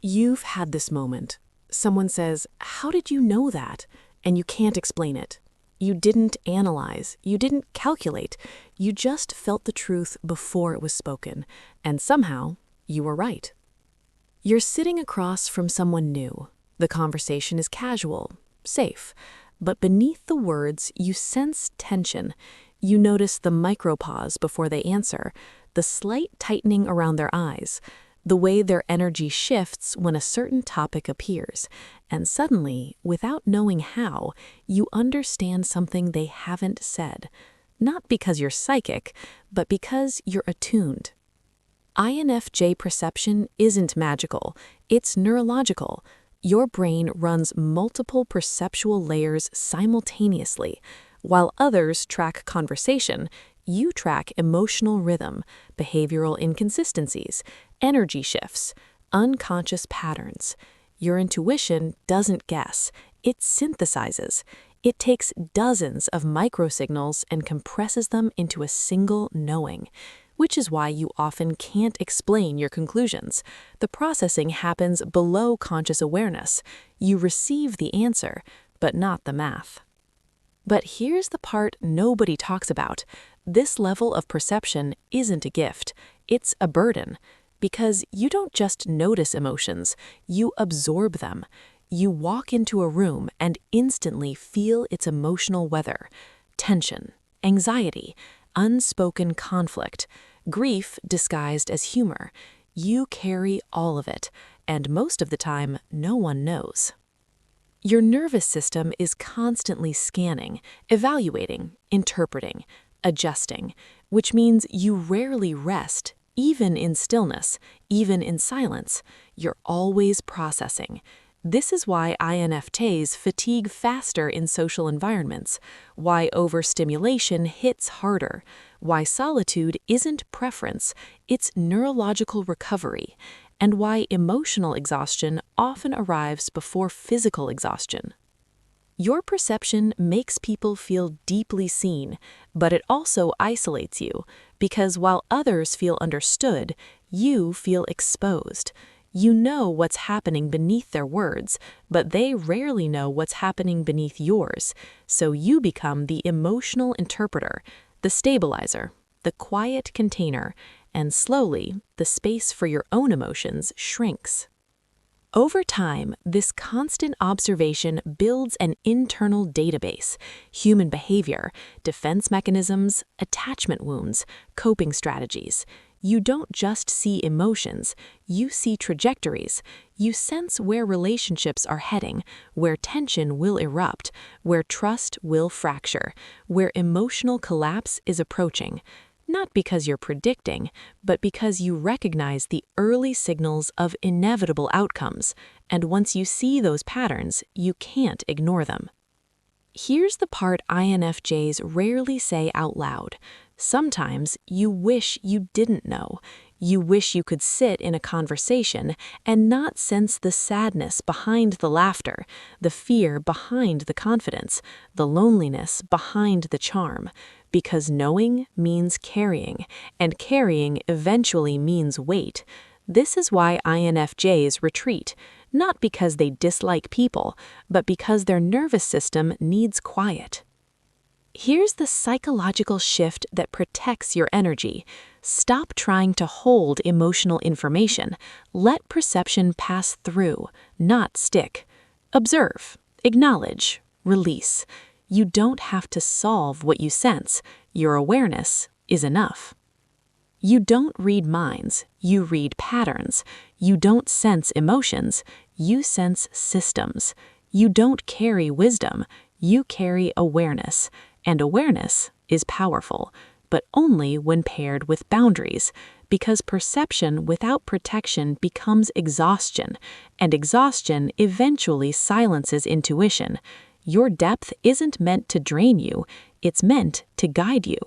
You've had this moment. Someone says, "How did you know that?" And you can't explain it. You didn't analyze, you didn't calculate, you just felt the truth before it was spoken, and somehow you were right. You're sitting across from someone new. The conversation is casual, safe, but beneath the words you sense tension. You notice the micropause before they answer, the slight tightening around their eyes, the way their energy shifts when a certain topic appears, and suddenly, without knowing how, you understand something they haven't said. Not because you're psychic, but because you're attuned. INFJ perception isn't magical, it's neurological. Your brain runs multiple perceptual layers simultaneously. While others track conversation, you track emotional rhythm, behavioral inconsistencies, energy shifts, unconscious patterns. Your intuition doesn't guess, it synthesizes. It takes dozens of microsignals and compresses them into a single knowing, which is why you often can't explain your conclusions. The processing happens below conscious awareness. You receive the answer, but not the math. But here's the part nobody talks about. This level of perception isn't a gift, it's a burden. Because you don't just notice emotions, you absorb them. You walk into a room and instantly feel its emotional weather. Tension, anxiety, unspoken conflict, grief disguised as humor. You carry all of it, and most of the time, no one knows. Your nervous system is constantly scanning, evaluating, interpreting, adjusting, which means you rarely rest, even in stillness, even in silence. You're always processing. This is why INFJs fatigue faster in social environments, why overstimulation hits harder, why solitude isn't preference, it's neurological recovery, and why emotional exhaustion often arrives before physical exhaustion. Your perception makes people feel deeply seen, but it also isolates you, because while others feel understood, you feel exposed. You know what's happening beneath their words, but they rarely know what's happening beneath yours, so you become the emotional interpreter, the stabilizer, the quiet container, and slowly, the space for your own emotions shrinks. Over time, this constant observation builds an internal database: human behavior, defense mechanisms, attachment wounds, coping strategies. You don't just see emotions, you see trajectories. You sense where relationships are heading, where tension will erupt, where trust will fracture, where emotional collapse is approaching. Not because you're predicting, but because you recognize the early signals of inevitable outcomes, and once you see those patterns, you can't ignore them. Here's the part INFJs rarely say out loud. Sometimes you wish you didn't know. You wish you could sit in a conversation and not sense the sadness behind the laughter, the fear behind the confidence, the loneliness behind the charm. Because knowing means carrying, and carrying eventually means weight. This is why INFJs retreat, not because they dislike people, but because their nervous system needs quiet. Here's the psychological shift that protects your energy. Stop trying to hold emotional information. Let perception pass through, not stick. Observe, acknowledge, release. You don't have to solve what you sense. Your awareness is enough. You don't read minds, you read patterns. You don't sense emotions, you sense systems. You don't carry wisdom, you carry awareness. And awareness is powerful, but only when paired with boundaries, because perception without protection becomes exhaustion, and exhaustion eventually silences intuition. Your depth isn't meant to drain you, it's meant to guide you.